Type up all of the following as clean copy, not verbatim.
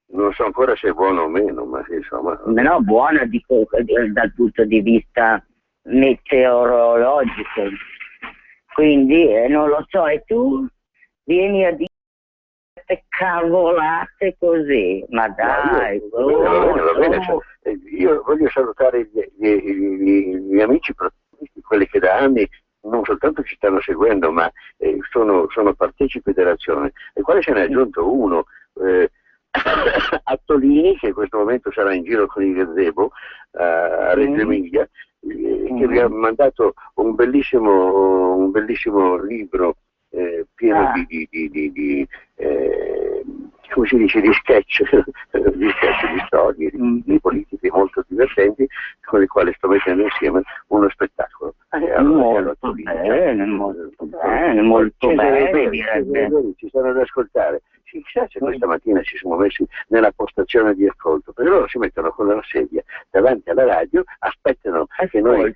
Non so ancora se è buono o meno, ma insomma. No, buona dico, dal punto di vista meteorologico. Quindi non lo so, e tu vieni a dire queste cavolate così, ma dai, va bene. Io voglio salutare i miei amici protagonisti, quelli che da anni non soltanto ci stanno seguendo, ma sono partecipi dell'azione, e quale se ne è aggiunto uno, Attolini, che in questo momento sarà in giro con il gazebo a Reggio Emilia, che vi ha mandato un bellissimo libro pieno come si dice, di sketch, di storie, di politiche molto divertenti, con le quali sto mettendo insieme uno spettacolo. Molto bene. Ci stanno ad ascoltare. Chissà se questa mattina ci siamo messi nella postazione di ascolto, perché loro si mettono con la sedia davanti alla radio, aspettano che noi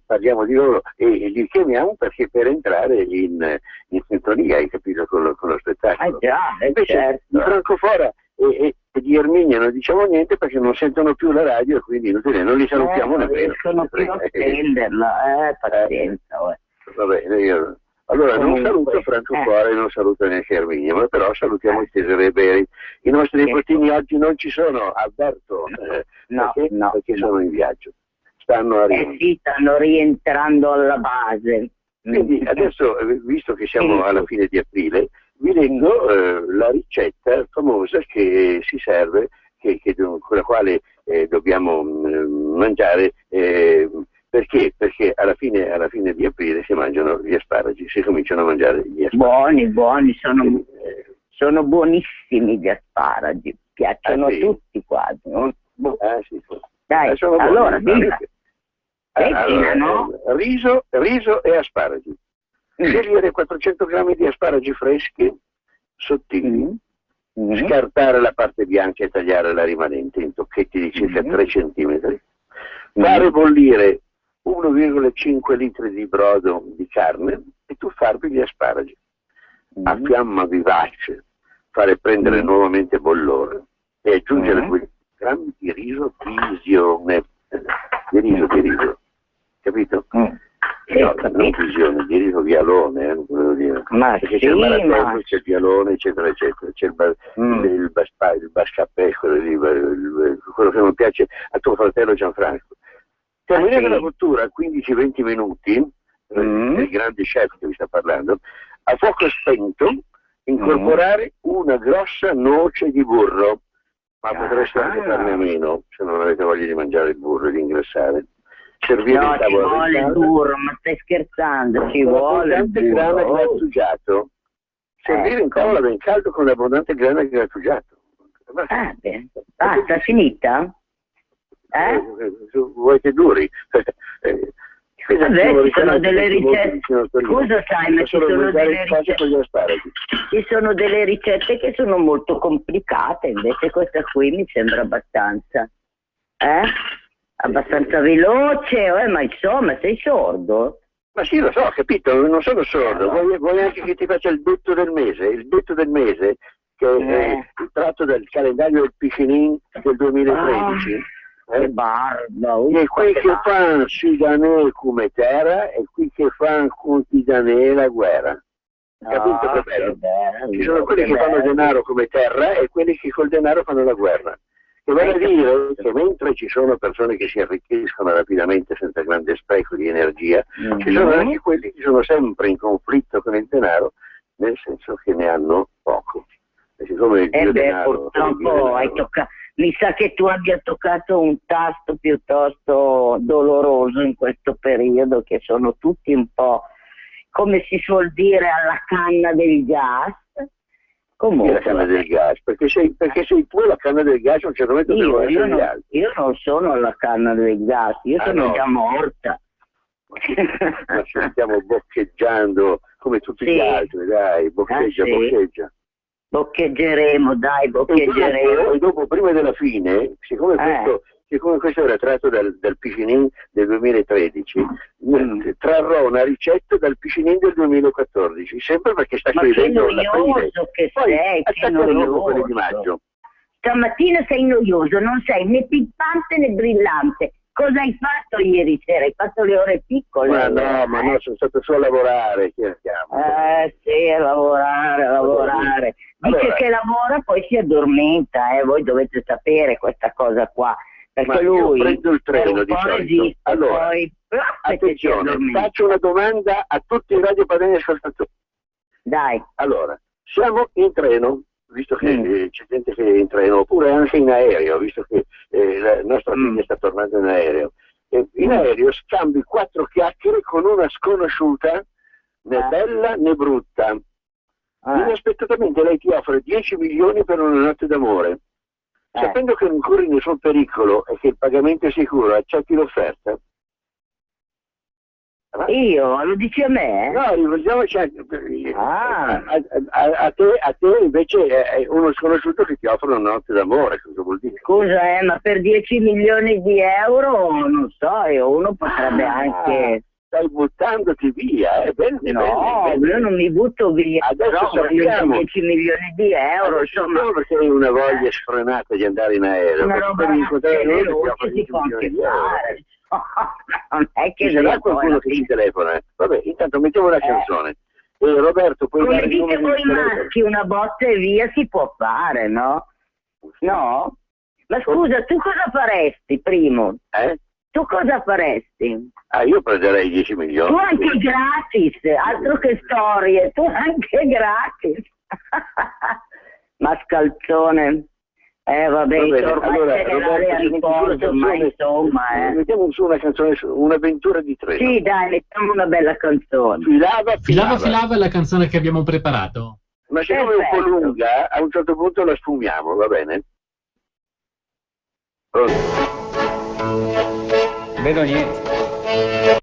parliamo di loro e li chiamiamo perché per entrare in sintonia, hai capito, con lo spettacolo. Invece certo. Di Franco Fora e di Erminia non diciamo niente perché non sentono più la radio e quindi non li salutiamo nemmeno. Non riescono più a spenderla, pazienza. Va bene, allora non saluto Franco Fora e non saluto neanche Erminia, ma però salutiamo i Cesare Beri. I nostri nipotini oggi non ci sono, avverto, perché sono in viaggio. Stanno arrivando. Sì, stanno rientrando alla base. Quindi adesso, visto che siamo alla fine di aprile, vi leggo la ricetta famosa che si serve, con la quale dobbiamo mangiare. Perché? Perché alla fine di aprile si mangiano gli asparagi, si cominciano a mangiare gli asparagi. Buoni, sono buonissimi gli asparagi, piacciono a tutti quasi. Sì. Dai, allora, riso e asparagi. Scegliere 400 grammi di asparagi freschi, sottili, scartare la parte bianca e tagliare la rimanente in tocchetti di circa 3 cm, fare bollire 1,5 litri di brodo di carne e tuffarvi gli asparagi. A fiamma vivace fare prendere nuovamente bollore e aggiungere 2 grammi di riso di riso, capito? Non visione, di riso vialone, volevo dire. Perché c'è il maratello, c'è il vialone, eccetera, eccetera. C'è il bascapè, quello che non piace a tuo fratello Gianfranco. Terminare la cottura a 15-20 minuti, il grande chef che vi sta parlando, a fuoco spento, incorporare una grossa noce di burro, ma potreste anche farne a meno, se non avete voglia di mangiare il burro e di ingrassare. Servire in tavola, ci vuole il burro, ma stai scherzando, ci vuole il burro. Grana grattugiato. Servire in tavola ben caldo con l'abbondante grana grattugiato. Basta, finita? Vuoi che duri? Vabbè, ci sono delle ricette. Scusa, sai, ma ci sono delle ricette che sono molto complicate, invece questa qui mi sembra abbastanza veloce, ma insomma, sei sordo? Ma sì, lo so, ho capito, non sono sordo. Vuoi anche che ti faccia il detto del mese? Il detto del mese, che è il tratto dal calendario del Picinin del 2013. Che barba! E qui che fanno si danè come terra e qui che fanno conti danè la guerra. Capito? Ci sono quelli che fanno denaro come terra e quelli che col denaro fanno la guerra. Che vuol dire che mentre ci sono persone che si arricchiscono rapidamente senza grande spreco di energia, ci sono anche quelli che sono sempre in conflitto con il denaro, nel senso che ne hanno poco. E siccome il Dio denaro, purtroppo mi sa che tu abbia toccato un tasto piuttosto doloroso in questo periodo, che sono tutti un po', come si suol dire, alla canna del gas. Comunque, la canna del gas, perché sei tu la canna del gas, a un certo momento devo essere gli altri. Io non sono alla canna del gas, io sono già morta. Ma ci stiamo boccheggiando come tutti gli altri, dai, boccheggia. Boccheggeremo. E dopo, prima della fine, siccome questo era tratto dal Picinin del 2013, trarrò una ricetta dal Picinin del 2014, sempre perché sta chiedendo la fine. Che sei, che noioso. Quelli di maggio. stamattina sei noioso, non sei né pippante né brillante. Cosa hai fatto ieri sera? Hai fatto le ore piccole? Ma no, sono stato solo a lavorare, Sì, a lavorare. Dice allora, che lavora, poi si addormenta, voi dovete sapere questa cosa qua. Perché ma lui io prendo il treno di solito. resiste, Allora, poi attenzione, faccio una domanda a tutti i radiopadani ascoltatori. Dai. Allora, siamo in treno, visto che c'è gente che è in treno, oppure anche in aereo, visto che la nostra figlia sta tornando in aereo. In aereo scambi 4 chiacchiere con una sconosciuta, né bella né brutta. Inaspettatamente lei ti offre 10 milioni per una notte d'amore. Sapendo che non corri nessun pericolo e che il pagamento è sicuro, accetti l'offerta? Io? Lo dici a me? No, rivolgiamoci a te invece è uno sconosciuto che ti offre una notte d'amore, cosa vuol dire? Scusa, ma per 10 milioni di euro, non so, uno potrebbe anche... Stai buttandoti via, bene, io non mi butto via, adesso sappiamo 10 milioni di euro, insomma... perché hai una voglia sfrenata di andare in aereo, una roba veloce si può anche fare. Non è che ci sarà qualcuno che ci telefona. Vabbè, intanto mettiamo una canzone. Roberto, puoi come dare il dite numero voi maschi, una botta e via si può fare, no? No? Ma scusa, tu cosa faresti, primo? Tu cosa faresti? Io prenderei 10 milioni. Tu anche gratis, altro che storie, tu anche gratis. Mascalzone. Vabbè, ormai nell'area riposo, ma insomma, Mettiamo su una canzone, un'avventura di treno. Sì, dai, mettiamo una bella canzone. Filava è la canzone che abbiamo preparato. Ma siccome è un po' lunga, a un certo punto la sfumiamo, va bene? Pronto? Vedo niente.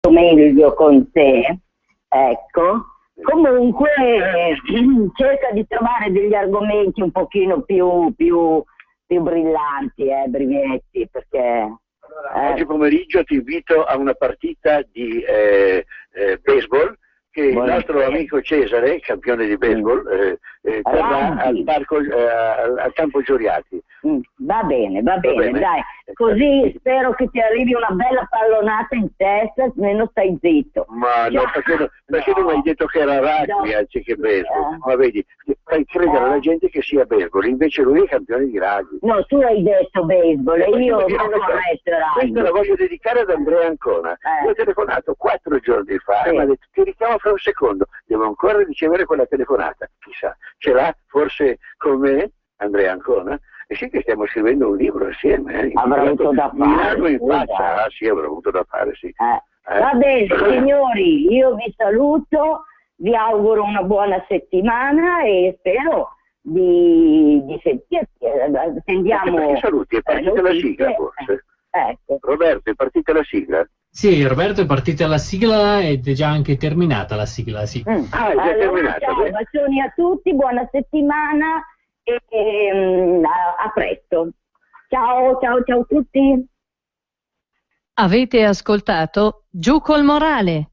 meglio con te, ecco. Comunque cerca di trovare degli argomenti un pochino più brillanti, Brivietti, perché... Oggi pomeriggio ti invito a una partita di baseball che il nostro amico Cesare, campione di baseball, terrà al campo Giuriati. Va bene, dai. Così spero che ti arrivi una bella pallonata in testa, almeno stai zitto. Ma no, perché non hai detto che era rugby anziché baseball? Ma vedi, fai credere alla gente che sia baseball, invece lui è campione di rugby. No, tu hai detto baseball e io ho corretto rugby. Questa la voglio dedicare ad Andrea Ancona. Io ho telefonato 4 giorni fa e mi ha detto ti richiamo fra un secondo, devo ancora ricevere quella telefonata. Chissà, ce l'ha forse con me Andrea Ancona? E sì che stiamo scrivendo un libro assieme. Avrà avuto da fare. In faccia. Ah, sì, avrà avuto da fare, sì. Va bene, signori, io vi saluto, vi auguro una buona settimana e spero di sentirti. Attendiamo. Che saluti, è partita la sigla forse. Ecco. Roberto, è partita la sigla? Sì, Roberto, è partita la sigla ed è già anche terminata la sigla, sì. È già terminata. Ciao, bacioni a tutti, buona settimana e a presto. Ciao a tutti. Avete ascoltato Giù col morale.